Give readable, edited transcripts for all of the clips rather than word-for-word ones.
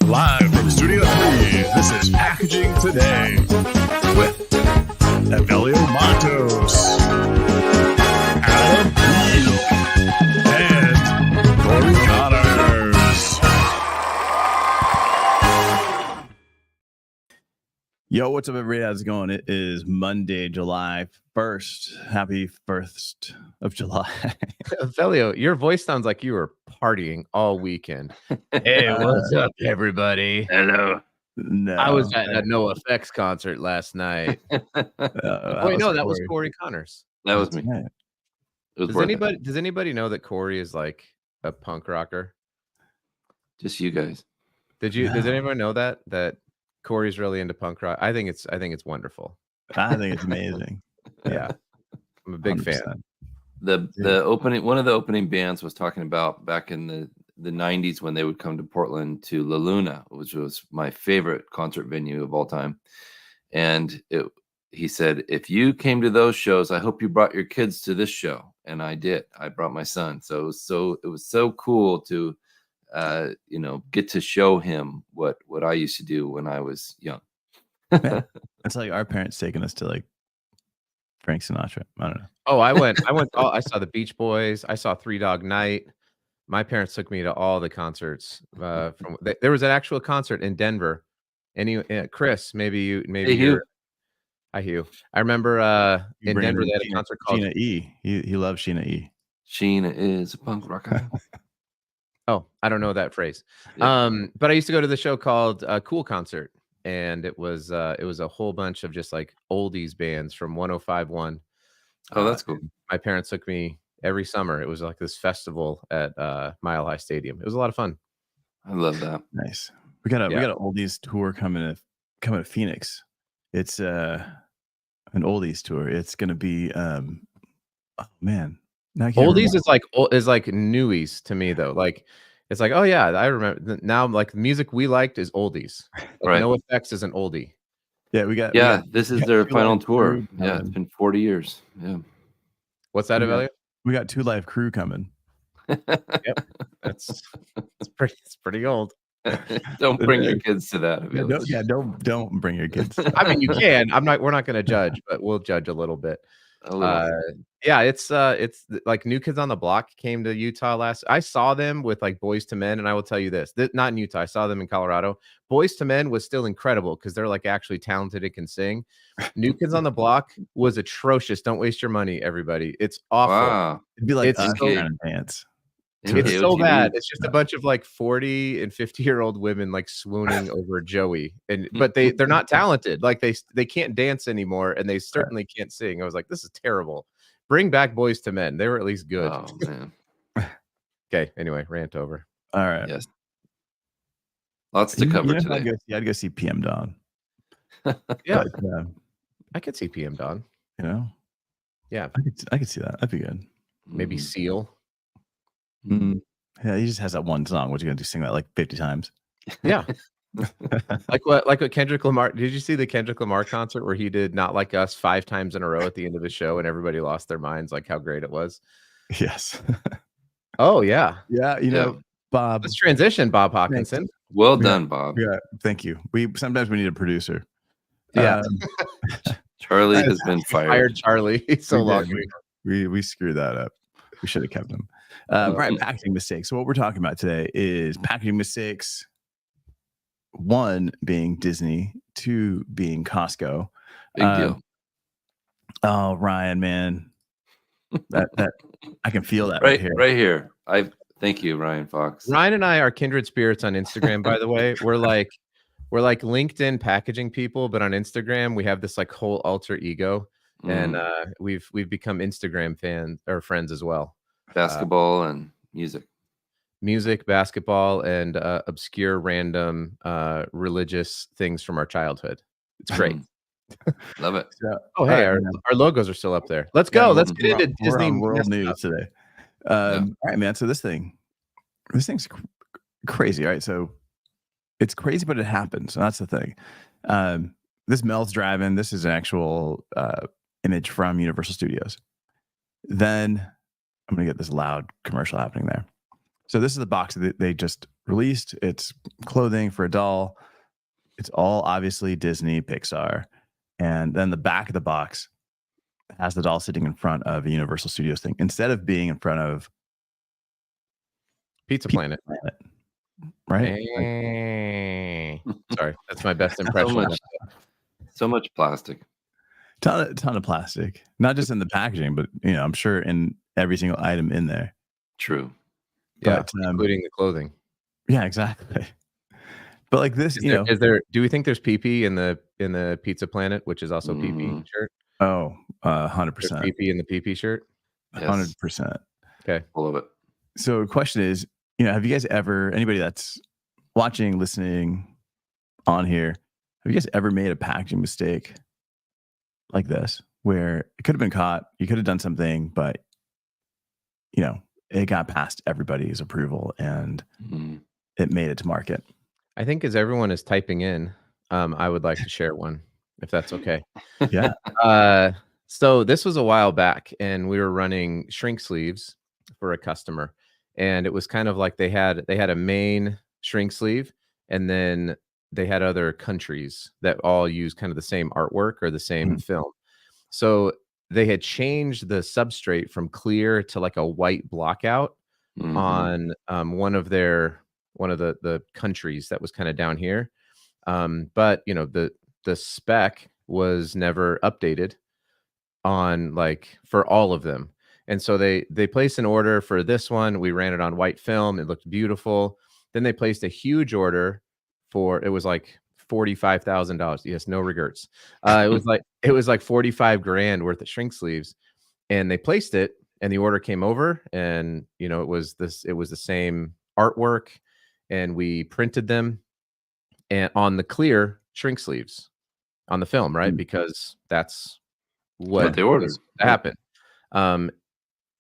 Live from Studio 3, this is Packaging Today with Evelio Matos, Adam Peake, and Cory Connors. Yo, what's up, everybody? How's it going? It is Monday, July 1st. Happy 1st of July. Evelio, your voice sounds like you were partying all weekend. Hey, what's up, everybody? Hello. No, I was at a No Effects concert last night. Wait, no, that was Cory Connors. That was me. Right. It was Does anybody know that Cory is like a punk rocker? just you guys. Does anybody know that Cory's really into punk rock? I think it's wonderful. I think it's amazing. Yeah. I'm a big 100%. fan. The opening, one of the opening bands was talking about back in the 90s when they would come to Portland to La Luna, which was my favorite concert venue of all time. And he said, if you came to those shows, I hope you brought your kids to this show. And I did. I brought my son. So it was so cool to get to show him what I used to do when I was young. Yeah. It's like our parents taking us to like Frank Sinatra. I don't know. Oh, I went. I saw the Beach Boys. I saw Three Dog Night. My parents took me to all the concerts. There was an actual concert in Denver. Chris, maybe Hey, Hugh. Hi, Hugh. I remember in Denver they had a concert called Sheena E. He loves Sheena E. Sheena is a punk rocker. Oh, I don't know that phrase. Yeah. But I used to go to the show called Cool Concert, and it was a whole bunch of just like oldies bands from 105.1. Oh, that's cool. My parents took me every summer. It was like this festival at Mile High Stadium. It was a lot of fun. I love that. Nice. We got an oldies tour coming to Phoenix. It's an oldies tour. It's gonna be oh man. Oldies is like newies to me though. Like it's like, oh yeah, I remember now. Like the music we liked is oldies. Like, Right. No Effects is an oldie. Yeah, This is their final tour. Crew Yeah, it's been 40 years. Yeah. What's that, Evelio? We got 2 Live Crew coming. Yep, it's pretty old. Don't bring your kids to that. Don't bring your kids. I mean, you can. We're not going to judge, but we'll judge a little bit. Yeah, it's like New Kids on the Block came to Utah I saw them with like Boys to Men, and I will tell you this, not in Utah, I saw them in Colorado. Boys to Men was still incredible because they're like actually talented and can sing. New Kids on the Block was atrocious. Don't waste your money, everybody. It's awful. Wow. It'd be like It's us so- trying to dance. It's so bad. It's just a bunch of like 40 and 50-year-old women like swooning over Joey, but they're not talented. Like they can't dance anymore, and they certainly can't sing. I was like, this is terrible. Bring back Boys to Men. They were at least good. Oh man. Okay. Anyway, rant over. All right. Yes. Lots to cover today. I'd go see PM Dawn. Yeah, But, I could see PM Dawn. Yeah, I could see that. That'd be good. Maybe Seal. Yeah, he just has that one song. What you gonna do? Sing that like 50 times? Yeah. Like what Kendrick Lamar. Did you see the Kendrick Lamar concert where he did Not Like Us 5 times in a row at the end of his show and everybody lost their minds like how great it was? Yes. Oh yeah. Yeah, know, Bob. Let's transition, Bob Hawkinson. Well done, Bob. Yeah, thank you. Sometimes we need a producer. Yeah. Charlie has been fired. Charlie so long. We screwed that up. We should have kept him. Right, packaging mistakes. So what we're talking about today is packaging mistakes. 1 being Disney, 2 being Costco. Big deal. Oh, Ryan, man, that I can feel that right here. Thank you, Ryan Fox. Ryan and I are kindred spirits on Instagram. By the way, we're like LinkedIn packaging people, but on Instagram we have this like whole alter ego, and we've become Instagram fans or friends as well. Basketball and music, basketball, and obscure random religious things from our childhood. It's great. Love it. Oh, hey, our logos are still up there. Let's go. Let's get into Disney World News today. All right, man. So this thing's crazy. All right, so it's crazy, but it happens. So that's the thing. This Mel's driving. This is an actual image from Universal Studios. Then I'm gonna get this loud commercial happening there. So this is the box that they just released. It's clothing for a doll. It's all obviously Disney, Pixar. And then the back of the box has the doll sitting in front of a Universal Studios thing instead of being in front of Pizza Planet. Right? Sorry, that's my best impression. So much plastic. Ton of plastic. Not just in the packaging, but I'm sure in every single item in there. True. But, including the clothing. Yeah, exactly. But like this, is there? Do we think there's PP in the Pizza Planet, which is also PP shirt? Oh, 100%. PP in the PP shirt. 100%. Okay, I love it. So the question is, have you guys ever, anybody that's watching, listening on here, have you guys ever made a packaging mistake like this, where it could have been caught, you could have done something, but it got past everybody's approval and it made it to market? I think as everyone is typing in, I would like to share one, if that's okay. Yeah. So this was a while back, and we were running shrink sleeves for a customer, and it was kind of like they had a main shrink sleeve, and then they had other countries that all use kind of the same artwork or the same film. So they had changed the substrate from clear to like a white blockout on one of the countries that was kind of down here. But the spec was never updated on for all of them. And so they placed an order for this one. We ran it on white film. It looked beautiful. Then they placed a huge order it was like $45,000. Yes, no regrets. It was like 45 grand worth of shrink sleeves, and they placed it, and the order came over, and it was the same artwork, and we printed them and on the clear shrink sleeves on the film, right? Because that's what they ordered happened. And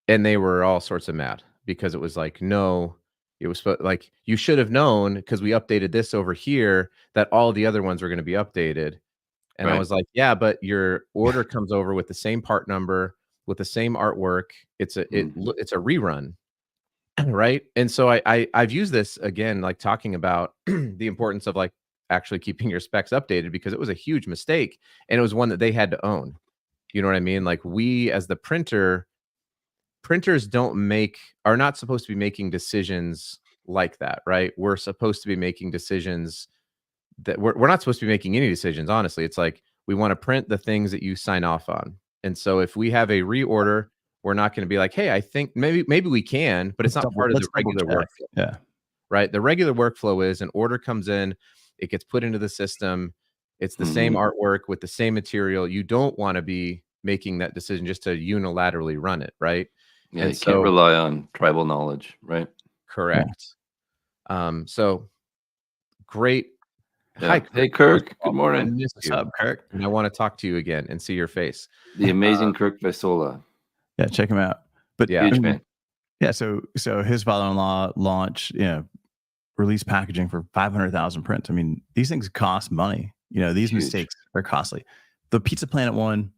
they were all sorts of mad because it was like, no, it was like, you should have known, because we updated this over here, that all the other ones were going to be updated. And I was like, yeah, but your order comes over with the same part number, with the same artwork. It's a rerun. Right. And so I've used this again, like talking about the importance of actually keeping your specs updated, because it was a huge mistake, and it was one that they had to own. You know what I mean? Like, we as the printers are not supposed to be making decisions like that, right? We're supposed to be making decisions that we're not supposed to be making any decisions. Honestly, it's like, we want to print the things that you sign off on. And so if we have a reorder, we're not going to be like, hey, I think maybe we can, but it's not part of the regular workflow. Yeah. Right. The regular workflow is an order comes in, it gets put into the system. It's the same artwork with the same material. You don't want to be making that decision just to unilaterally run it. Right. Yeah. And you can't rely on tribal knowledge. Right. Correct. Yeah. So great. Yeah. Hi, Kirk. Hey, Kirk. Good morning. What's up, Kirk? And I want to talk to you again and see your face. The amazing Kirk Visola. Yeah, check him out. But yeah, huge fan. Yeah, so his father-in-law launched, release packaging for 500,000 prints. I mean, these things cost money. These mistakes are costly. The Pizza Planet one,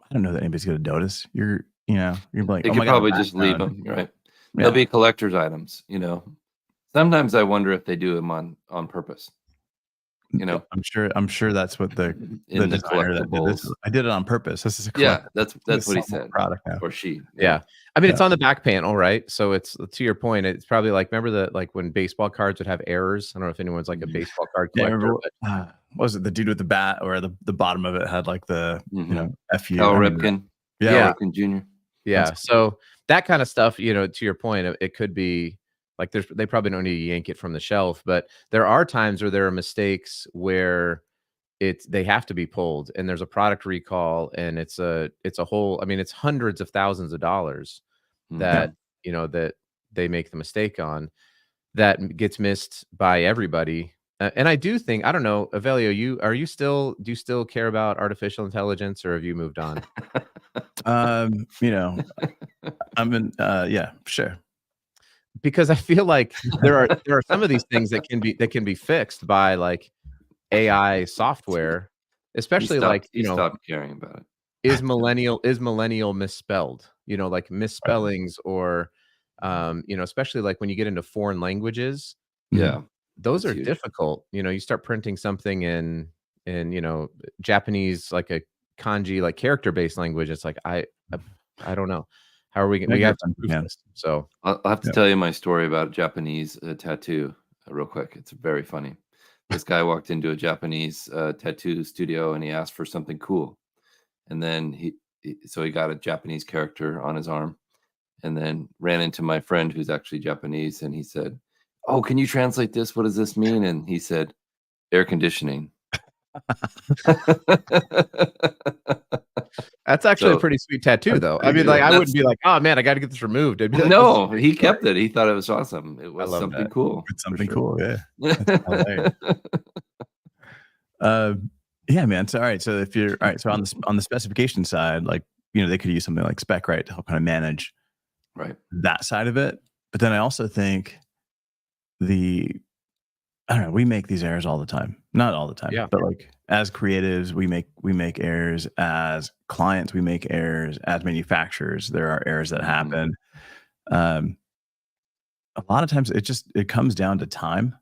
I don't know that anybody's going to notice. You're like, they could probably just leave them, right? Yeah. They'll be collector's items. Sometimes I wonder if they do them on purpose. I'm sure that's what the designer that did this. I did it on purpose. This is that's what he said. Product now. Or she. Yeah. I mean, it's on the back panel, right? So it's, to your point, it's probably remember when baseball cards would have errors? I don't know if anyone's like a baseball card collector. What was it, the dude with the bat, or the bottom of it had the FU? Cal Ripken. Yeah. Ripken Jr. Yeah. So that kind of stuff, to your point, it could be they probably don't need to yank it from the shelf, but there are times where there are mistakes where they have to be pulled, and there's a product recall, and it's a whole, I mean, it's hundreds of thousands of dollars that, that they make the mistake on, that gets missed by everybody. And I do think, I don't know, Evelio, do you still care about artificial intelligence, or have you moved on? I'm in, yeah, sure. Because I feel like there are some of these things that can be fixed by AI software, especially stop caring about it. Is millennial misspelled? Misspellings, or especially when you get into foreign languages, Yeah. Those That's are huge. difficult. You start printing something in Japanese, like a kanji, like character-based language. It's like I don't know. How are we I we grew have up to in proof Japan. this. So I'll have to Yeah. tell you my story about Japanese tattoo real quick. It's very funny. This guy walked into a Japanese tattoo studio and he asked for something cool. And then he got a Japanese character on his arm and then ran into my friend who's actually Japanese. And he said, "Oh, can you translate this? What does this mean?" And he said, "Air conditioning." that's actually a So pretty sweet tattoo, That's though. I pretty mean, like, cool. I that's wouldn't be like, "Oh, man, I gotta get this removed." I'd be like, "This is a no, great he story." kept it. He thought it was awesome. It I was love something that. cool It's for something sure. cool. Yeah. That's hilarious. Uh, yeah, man. So, all right. So if you're all right, so on the specification side, like, they could use something like SpecRite to help kind of manage Right. that side of it. But then I also think I don't know, we make these errors all the time. Not all the time, Yeah. but like as creatives, we make errors. As clients, we make errors. As manufacturers, there are errors that Mhm. happen. Um, a lot of times it comes down to time.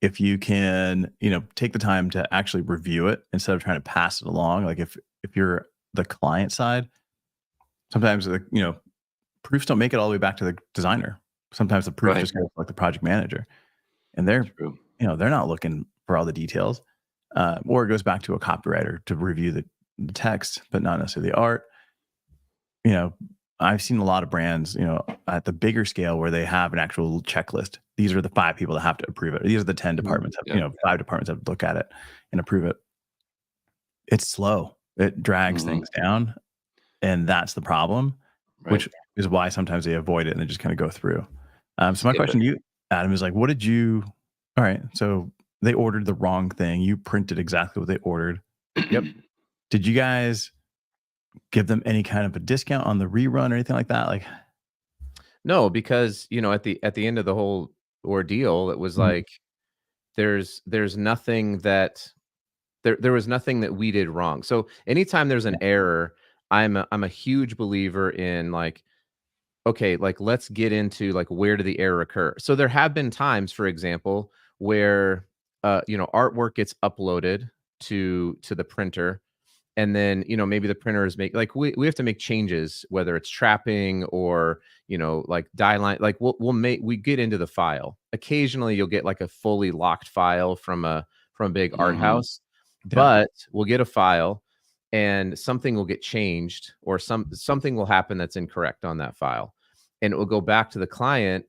If you can, take the time to actually review it instead of trying to pass it along. Like if you're the client side, sometimes proofs don't make it all the way back to the designer. Sometimes the proof Right. just goes to, like, the project manager, and they're True. they're not looking for all the details. Or it goes back to a copywriter to review the text, but not necessarily the art. You know, I've seen a lot of brands, at the bigger scale where they have an actual checklist. These are the 5 people that have to approve it. These are the 10 departments, Yeah. 5 departments have to look at it and approve it. It's slow. It drags Mhm. things down, and that's the problem, Right. which is why sometimes they avoid it and they just kind of go through. So my Skip question it. to you, Adam, is like, all right, so they ordered the wrong thing. You printed exactly what they ordered. Yep. Did you guys give them any kind of a discount on the rerun or anything like that? Like, No, because, at the end of the whole ordeal, it was Mhm. like there's nothing that there was nothing that we did wrong. So anytime there's an error, I'm a huge believer in, like, okay, like, let's get into, like, where did the error occur? So there have been times, for example, where artwork gets uploaded to the printer, and then maybe the printers make, like, we have to make changes, whether it's trapping or like die line, like we get into the file. Occasionally you'll get like a fully locked file from a big art Mhm. house, Yeah. but we'll get a file and something will get changed, or something will happen that's incorrect on that file, and it will go back to the client.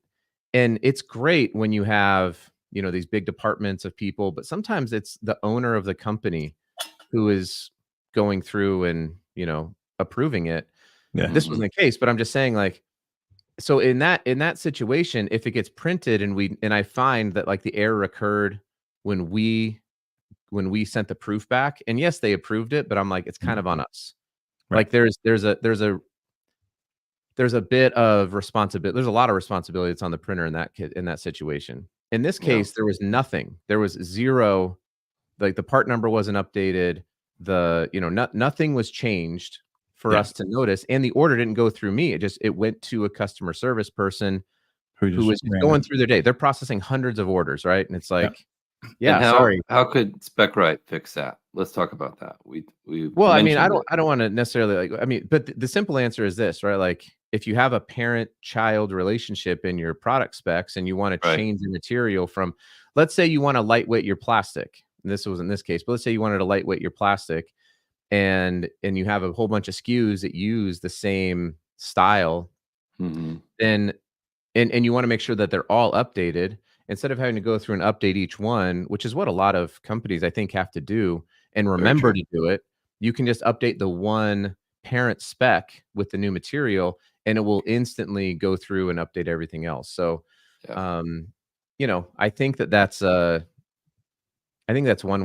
And it's great when you have these big departments of people, but sometimes it's the owner of the company who is going through and approving it. Yeah. This wasn't the case, but I'm just saying, like, so in that situation, if it gets printed and I find that, like, the error occurred when we sent the proof back, and yes, they approved it, but I'm like, it's kind Mhm. of on us. Right. Like, there's a bit of responsibility. There's a lot of responsibility that's on the printer in that situation. In this Yeah. case, there was nothing. There was zero. Like, the part number wasn't updated. Nothing was changed for Yeah. us to notice, and the order didn't go through me. It went to a customer service person Who who just was just ran going it. through their day. They're processing hundreds of orders, right? And it's Yeah. like, And yeah, how sorry. how could SpecRite fix that? Let's talk about that. We Well, I mean, I mentioned don't it. I don't wanna necessarily, like, I mean, but the simple answer is this, right? Like, if you have a parent-child relationship in your product specs and you wanna Right. change the material from, let's say you wanna lightweight your plastic, and this was in this case, but let's say you wanted to lightweight your plastic, and you have a whole bunch of SKUs that use the same style, Mhm. then and you wanna make sure that they're all updated, instead of having to go through and update each one, which is what a lot of companies, I think, have to do, and Very remember true. to do it. You can just update the one parent spec with the new material, and it will instantly go through and update everything else. So, Yeah. um, I think that's one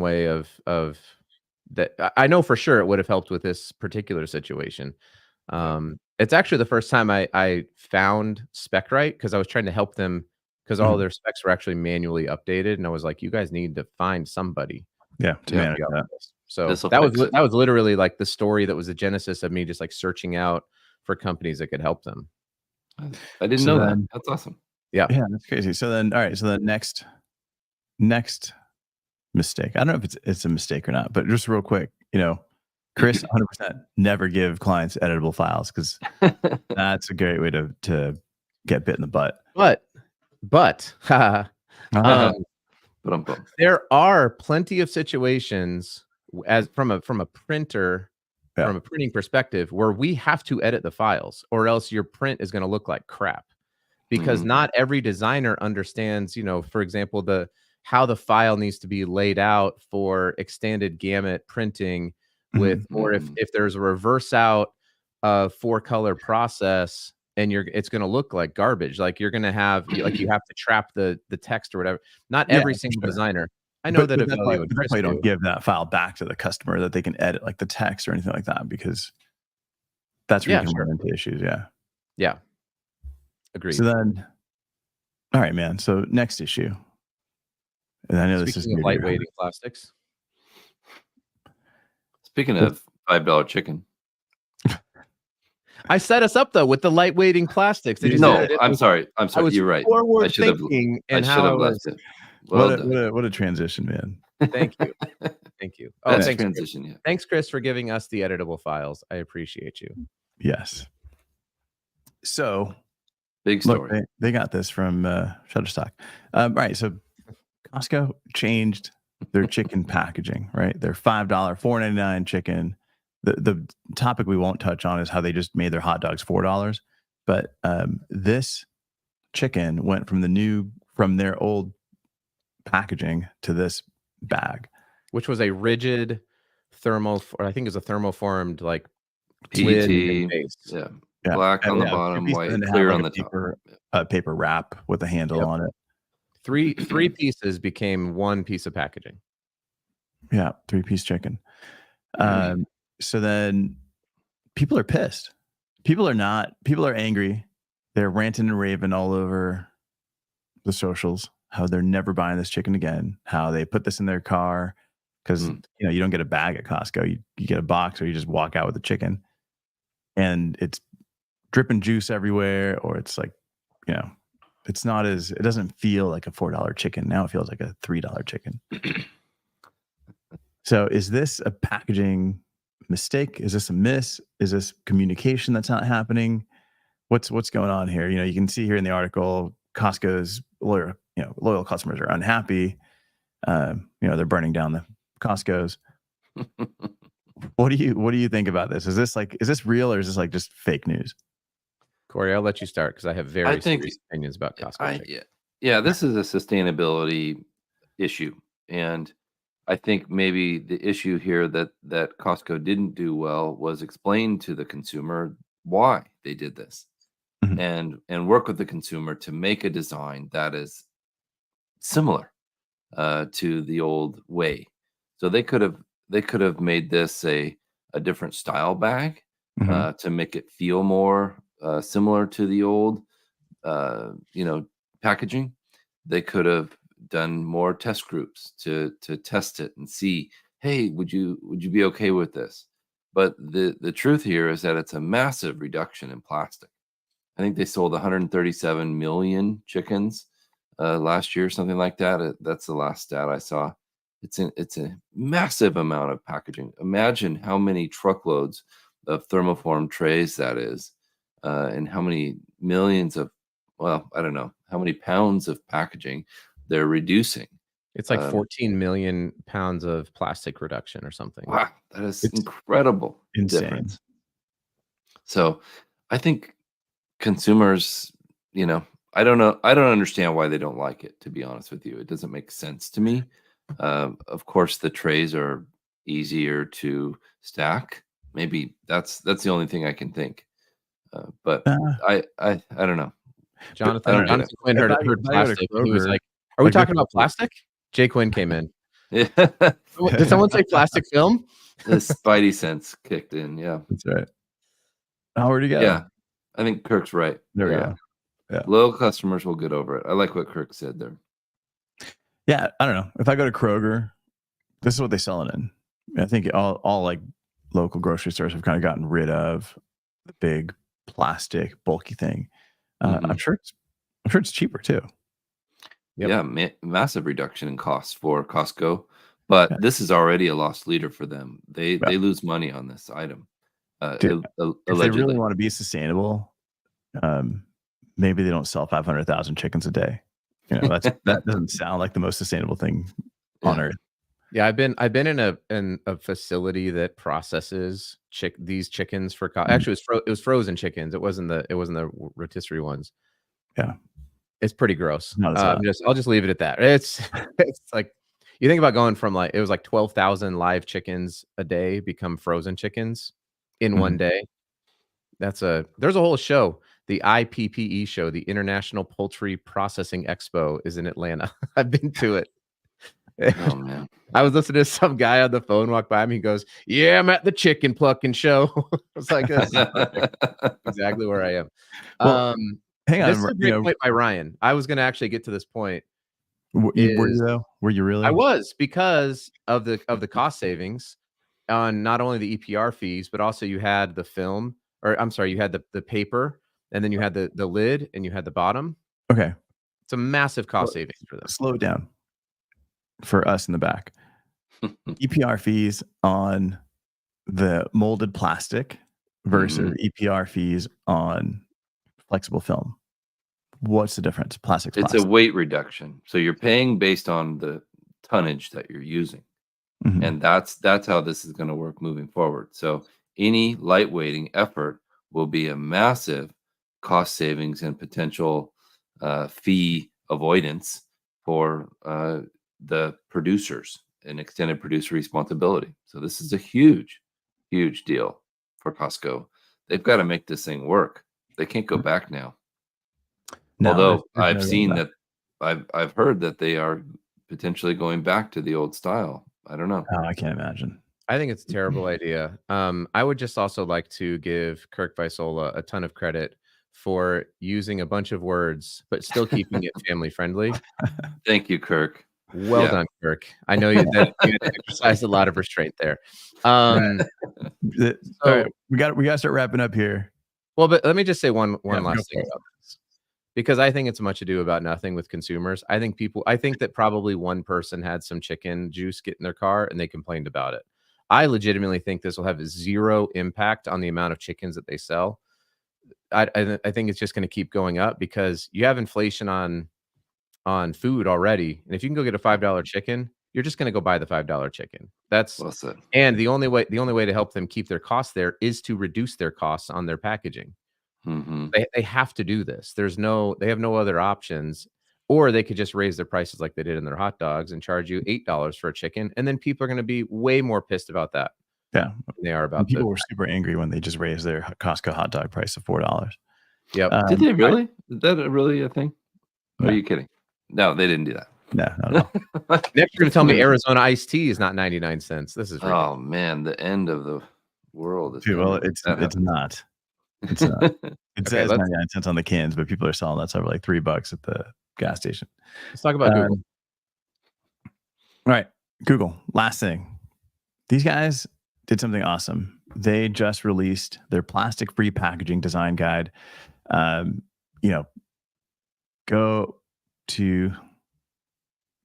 way of that. I know for sure it would have helped with this particular situation. Yeah. It's actually the first time I found SpecRite, because I was trying to help them, because all Mhm. their specs were actually manually updated, and I was like, "You guys need to find somebody Yeah. To to help Yeah. manage you out that. with this." So This'll that was fix it. that was literally like the story that was the genesis of me just, like, searching out for companies that could help them. I didn't So know that. then That's awesome. Yeah. Yeah, that's crazy. So then, all right. So the next mistake. I don't know if it's a mistake or not, but just real quick, Chris, 100% never give clients editable files because that's a great way to get bit in the butt. But there are plenty of situations as from a printer, from a printing perspective, where we have to edit the files, or else your print is going to look like crap. Because not every designer understands, for example, how the file needs to be laid out for extended gamut printing with, or if there's a reverse out 4-color process and it's going to look like garbage. Like you're going to have, like you have to trap the text or whatever. Not every single designer. I know that Evelio and Chris you don't give that file back to the customer that they can edit like the text or anything like that, because that's where you can run into issues. Yeah. Yeah. Agreed. So then, all right, man. So next issue. And I know this is lightweighting plastics. Speaking of $5 chicken. I set us up though with the lightweighting plastics. I'm sorry. You're right. I should have left it. What a transition, man. Thank you. Thank you. Oh, thanks, transition. Chris. Yeah. Thanks, Chris, for giving us the editable files. I appreciate you. Yes. So big story. Look, they got this from Shutterstock. Right. So Costco changed their chicken packaging, right? Their $5, $4.99 chicken. The topic we won't touch on is how they just made their hot dogs $4. But this chicken went from their old packaging to this bag, which was a rigid I think it was a thermoformed like PET base. Yeah. Black on the bottom, white, clear on the top. Paper wrap with a handle on it. Three pieces became one piece of packaging. Yeah, 3-piece chicken. So then people are pissed. People are angry. They're ranting and raving all over the socials how they're never buying this chicken again, how they put this in their car because you don't get a bag at Costco. You get a box, or you just walk out with the chicken and it's dripping juice everywhere, or it's like, it doesn't feel like a $4 chicken. Now it feels like a $3 chicken. So is this a packaging mistake? Is this a miss? Is this communication that's not happening? What's going on here? You can see here in the article, Costco's loyal customers are unhappy. They're burning down the Costco's. What do you think about this? Is this real, or is this like just fake news? Cory, I'll let you start because I have very serious opinions about Costco. This is a sustainability issue, and I think maybe the issue here that Costco didn't do well was explain to the consumer why they did this, and work with the consumer to make a design that is similar to the old way. So they could have made this a different style bag to make it feel more similar to the old packaging. They could have done more test groups to test it and see, hey, would you be okay with this? But the truth here is that it's a massive reduction in plastic. I think they sold 137 million chickens last year, something like that. That's the last stat I saw. It's a massive amount of packaging. Imagine how many truckloads of thermoform trays that is, and how many millions of, I don't know, how many pounds of packaging they're reducing. It's like 14 million pounds of plastic reduction or something. Wow, that is incredible. Insane. Difference. So I think consumers, I don't know. I don't understand why they don't like it, to be honest with you. It doesn't make sense to me. Of course, the trays are easier to stack. Maybe that's the only thing I can think. But I don't know. Jonathan Quinn heard plastic. He was like, "Are we talking about plastic?" Jay Quinn came in. Yeah. Did someone say plastic film? The spidey sense kicked in. Yeah, that's right. Where'd you go? Yeah, I think Kirk's right. There we go. Yeah. Loyal customers will get over it. I like what Kirk said there. Yeah, I don't know. If I go to Kroger, this is what they sell it in. I think all like local grocery stores have kind of gotten rid of the big plastic bulky thing. I'm sure it's I'm sure it's cheaper too. Yep. Yeah, massive reduction in costs for Costco, but Yeah. this is already a lost leader for them. They Yeah. lose money on this item, Dude, if they really allegedly. want to be sustainable, maybe they don't sell 500,000 chickens a day. That doesn't sound like the most sustainable thing on Yeah. earth. Yeah, I've been in a facility that processes these chickens for actually it was frozen chickens. It wasn't the rotisserie ones. Yeah. It's pretty gross. Not as hot. I'll just leave it at that. It's like you think about going from it was like 12,000 live chickens a day become frozen chickens in one day. There's a whole show, the IPPE show, the International Poultry Processing Expo is in Atlanta. I've been to it. Oh man. I was listening to some guy on the phone walk by me. He goes, "Yeah, I'm at the chicken plucking show." I was like, "This is exactly where I am." Well, hang This on, is a great point by Ryan. I was going to actually get to this point. were you though? Were you really? I was, because of the cost savings on not only the EPR fees, but also you had the film, or I'm sorry, you had the paper, and then you had the lid, and you had the bottom. Okay. It's a massive cost savings for them. Slow it down for us in the back. EPR fees on the molded plastic versus EPR fees on flexible film. What's the difference? Plastic's It's plastic. a weight reduction. So you're paying based on the tonnage that you're using. And that's how this is going to work moving forward. So any lightweighting effort will be a massive cost savings and potential fee avoidance for the producers and extended producer responsibility. So this is a huge, huge deal for Costco. They've got to make this thing work. They can't go back now. No, Although there's I've no seen going that, I've heard that they are potentially going back to the old style. I don't know. Oh, I can't imagine. I think it's a terrible idea. I would just also like to give Kirk Vaisola a ton of credit for using a bunch of words, but still keeping it family friendly. Thank you, Kirk. Well done, Kirk. I know you exercised a lot of restraint there. All So right, we got to start wrapping up here. well, but let me just say one Yeah, last thing about this, because I think it's much ado about nothing with consumers. I think that probably one person had some chicken juice get in their car and they complained about it. I legitimately think this will have zero impact on the amount of chickens that they sell. I think it's just going to keep going up because you have inflation on food already, and if you can go get a $5 chicken, you're just going to go buy the $5 chicken. That's Well said. and the only way to help them keep their costs there is to reduce their costs on their packaging. They have to do this. They have no other options, or they could just raise their prices like they did in their hot dogs and charge you $8 for a chicken, and then people are going to be way more pissed about that. Yeah, than they are about people were super angry when they just raised their Costco hot dog price to $4. Yep. Did they really? Is that really a thing? No. Are you kidding? No, they didn't do that. No, not at all. Next, you're going to tell me Arizona iced tea is not 99 cents. This is ridiculous. Oh man, the end of the world is. Dude, well, it's not. It's not. It Okay, says 99 cents on the cans, but people are selling that stuff for like $3 at the gas station. Let's talk about Google. All right, Google. Last thing, these guys did something awesome. They just released their plastic-free packaging design guide. Go to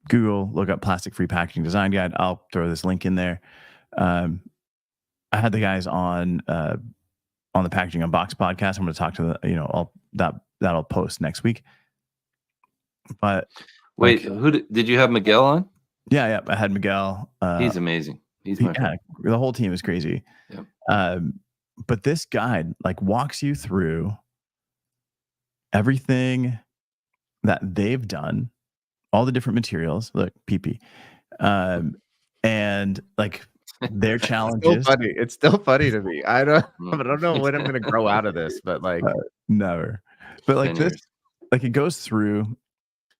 Google, look up plastic-free packaging design guide. I'll throw this link in there. I had the guys on the Packaging Unbox podcast. I'm going to talk to that'll post next week. But wait, did you have Miguel on? Yeah, I had Miguel. He's amazing. He's my friend. The whole team is crazy. Yep. But this guide walks you through everything that they've done, all the different materials. Look, PP, and their challenges. It's still funny to me. I don't know when I'm going to grow out of this, but never. But this, it goes through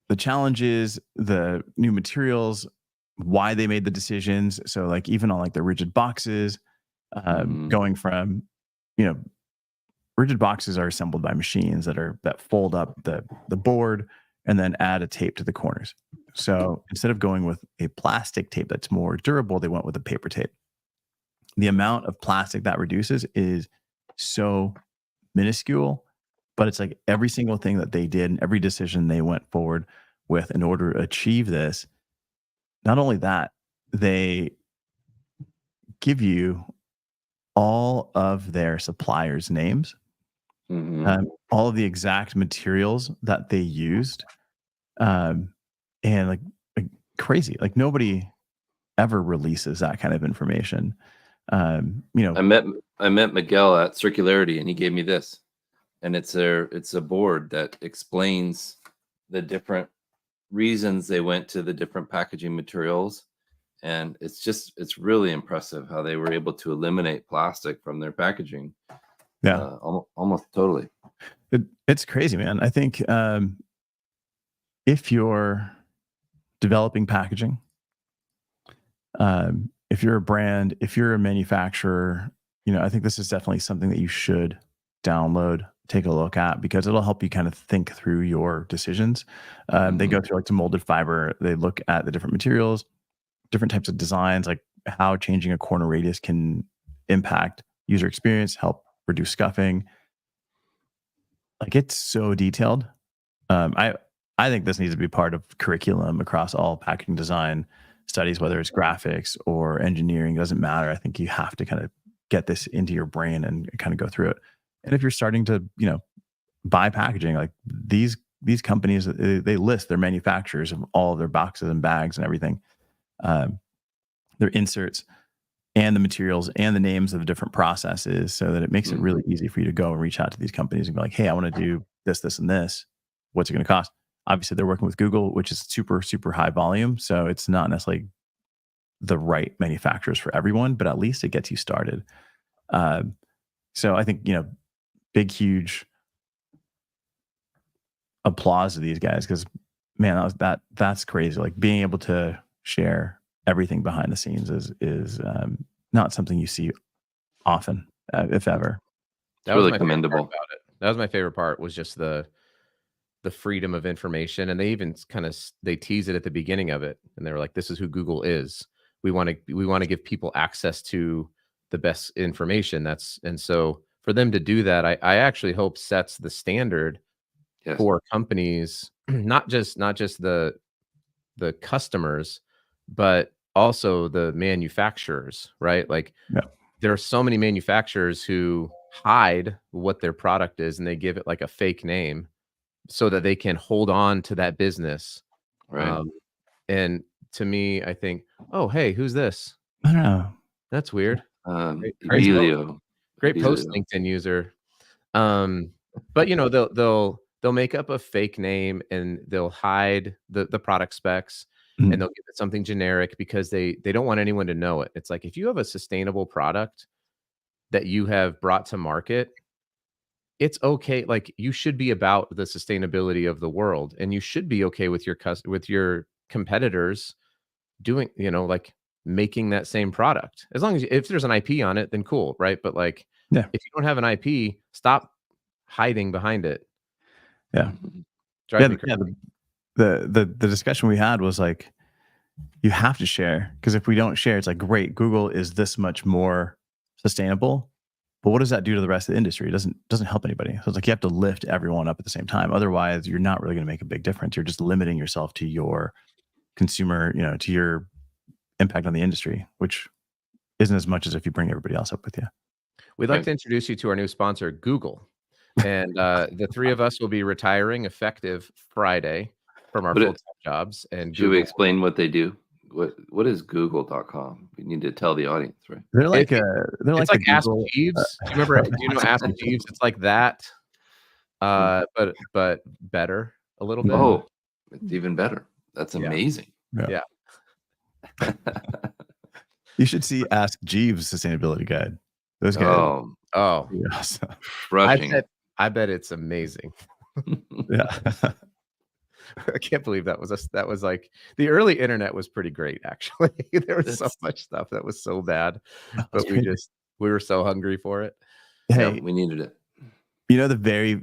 the challenges, the new materials, why they made the decisions. So even on the rigid boxes, going from, rigid boxes are assembled by machines that fold up the board and then add a tape to the corners. So instead of going with a plastic tape that's more durable, they went with a paper tape. The amount of plastic that reduces is so minuscule But it's like every single thing that they did and every decision they went forward with in order to achieve this, not only that, they give you all of their suppliers' names, all of the exact materials that they used, um, and like crazy. Like nobody ever releases that kind of information. I met Miguel at Circularity, and he gave me this, and it's a board that explains the different reasons they went to the different packaging materials, and it's really impressive how they were able to eliminate plastic from their packaging. Yeah, almost totally. It's crazy, man. I think if you're developing packaging, if you're a brand, if you're a manufacturer, I think this is definitely something that you should download, take a look at, because it'll help you kind of think through your decisions. They go through like to molded fiber. They look at the different materials, different types of designs, like how changing a corner radius can impact user experience, help reduce scuffing. Like it's so detailed. I think this needs to be part of curriculum across all packaging design studies, whether it's graphics or engineering, it doesn't matter. I think you have to kind of get this into your brain and kind of go through it. And if you're starting to, buy packaging, like these companies, they list their manufacturers of all of their boxes and bags and everything, their inserts and the materials and the names of the different processes, so that it makes it really easy for you to go and reach out to these companies and be like, hey, I want to do this, this, and this. What's it going to cost? Obviously, they're working with Google, which is super, super high volume. So it's not necessarily the right manufacturers for everyone, but at least it gets you started. So I think, big, huge applause to these guys, because man, that's crazy. Like being able to share everything behind the scenes is not something you see often, if ever. That was really commendable about it. That was my favorite part, was just the freedom of information. And they even they tease it at the beginning of it, and they were like, this is who Google is. We want to give people access to the best information. And so for them to do that, I actually hope sets the standard for companies, not just the customers, but also the manufacturers, right? Like there are so many manufacturers who hide what their product is, and they give it like a fake name so that they can hold on to that business. Right. And to me, I think, oh, hey, who's this? I don't know. That's weird. Evelio. Great post, LinkedIn user. But they'll make up a fake name, and they'll hide the product specs, and they'll give it something generic because they don't want anyone to know it. It's like, if you have a sustainable product that you have brought to market, it's okay. Like, you should be about the sustainability of the world, and you should be okay with your competitors doing, like making that same product. As long as if there's an IP on it, then cool, right? But like, if you don't have an IP, stop hiding behind it. Yeah. Drive me crazy. The discussion we had was like, you have to share, because if we don't share, it's like, great, Google is this much more sustainable, but what does that do to the rest of the industry? It doesn't help anybody. So it's like, you have to lift everyone up at the same time. Otherwise, you're not really going to make a big difference. You're just limiting yourself to your consumer, to your impact on the industry, which isn't as much as if you bring everybody else up with you. We'd like to introduce you to our new sponsor, Google. And the three of us will be retiring effective Friday from our full-time jobs. And should we explain what they do? What is Google.com? We need to tell the audience, right? They're like Ask Jeeves. Do you know Ask Jeeves? It's like that, but better a little bit. Oh, it's even better. That's amazing. Yeah. You should see Ask Jeeves Sustainability Guide. Those guys. Oh, awesome. I bet it's amazing. Yeah. I can't believe that was like, the early internet was pretty great, actually. There was so much stuff that was so bad, but we were so hungry for it. Hey, yeah, we needed it. The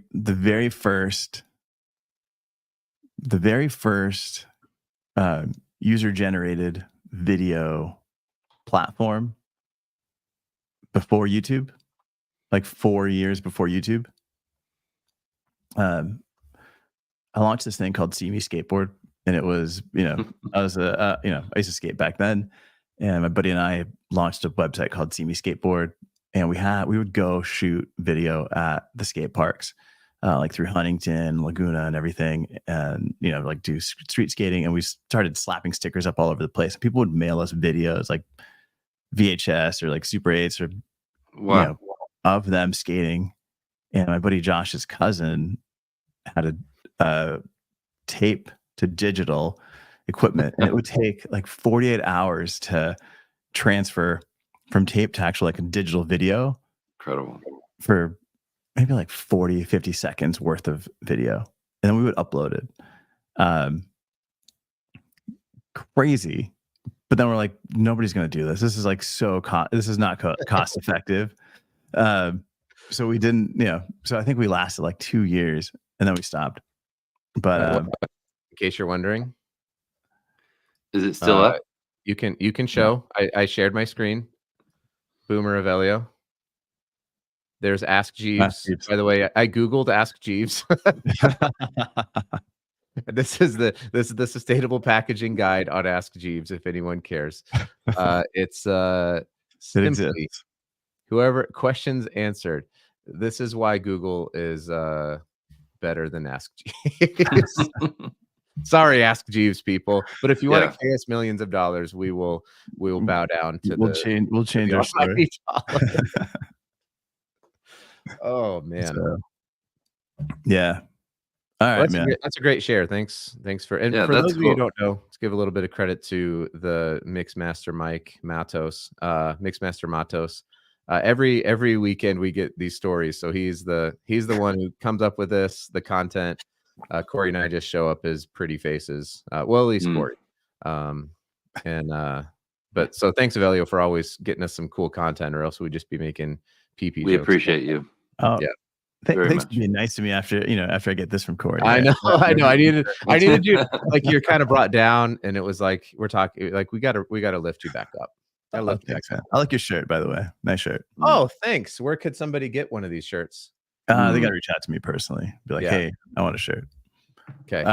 very first user generated video platform before YouTube, like 4 years before YouTube, I launched this thing called See Me Skateboard, and it was, I was I used to skate back then, and my buddy and I launched a website called See Me Skateboard, and we would go shoot video at the skate parks, like through Huntington, Laguna, and everything, and like do street skating, and we started slapping stickers up all over the place. People would mail us videos like VHS or like Super 8s or of them skating, and my buddy Josh's cousin had a tape to digital equipment, and it would take like 48 hours to transfer from tape to actual like a digital video. Incredible. For maybe like 40, 50 seconds worth of video, and then we would upload it. Crazy. But then we're like, nobody's going to do this. This is like this is not cost effective. So we didn't, so I think we lasted like 2 years, and then we stopped. But in case you're wondering, is it still up? You can show. I shared my screen. Boomer Evelio. There's Ask Jeeves. By the way, I googled Ask Jeeves. This is the sustainable packaging guide on Ask Jeeves. If anyone cares, it's simply whoever questions answered. This is why Google is better than Ask Jeeves. Sorry, Ask Jeeves people, but if you want to pay us millions of dollars, we will bow down to. We'll change our story. Oh man, yeah. All right, man. That's a great share. Thanks for. And for those of you who don't know, let's give a little bit of credit to the Mixmaster Mike Matos, Mixmaster Matos. Every weekend we get these stories, so he's the one who comes up with the content. Cory and I just show up as pretty faces. Well, at least Cory. But so thanks, Evelio, for always getting us some cool content, or else we'd just be making PP. We appreciate you. Oh yeah. Thanks for being nice to me after I get this from Cory. I know. I needed you. Like, you're kind of brought down, and it was like we're talking. Like, we gotta lift you back up. I like your shirt, by the way. Nice shirt. Oh, thanks. Where could somebody get one of these shirts? They got to reach out to me personally. Be like, hey, I want a shirt. Okay.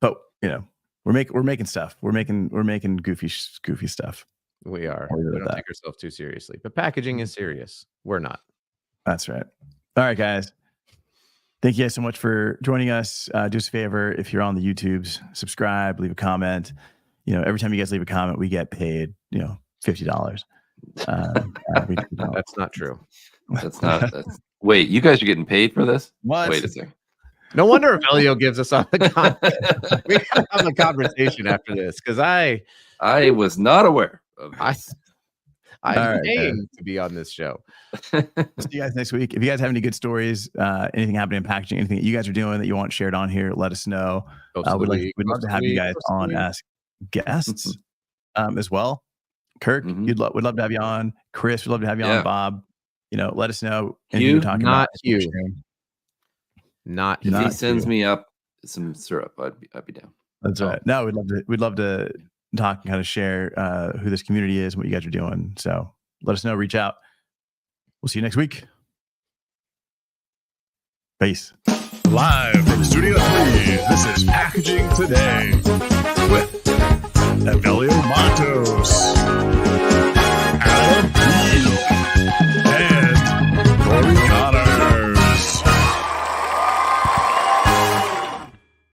But we're making stuff. We're making goofy stuff. We are. We don't take ourselves too seriously, but packaging is serious. We're not. That's right. All right, guys. Thank you guys so much for joining us. Do us a favor, if you're on the YouTubes, subscribe, leave a comment. Every time you guys leave a comment, we get paid, $50. That's not true. Wait, you guys are getting paid for this? What? Wait a second. No wonder Evelio gives us all the content. We gotta have a conversation after this, because I was not aware of this. I'm paying to be on this show. We'll see you guys next week. If you guys have any good stories, anything happening in packaging, anything that you guys are doing that you want shared on here, let us know. We'd love to have you guys on as guests as well. Kirk, we'd love to have you on. Chris, we'd love to have you on. Bob, let us know. You're talking about you. Not if he sends me up some syrup, I'd be down. That's right. No, we'd love to talk and kind of share who this community is and what you guys are doing. So let us know. Reach out. We'll see you next week. Peace. Live from Studio 3, this is Packaging Today with Evelio Matos.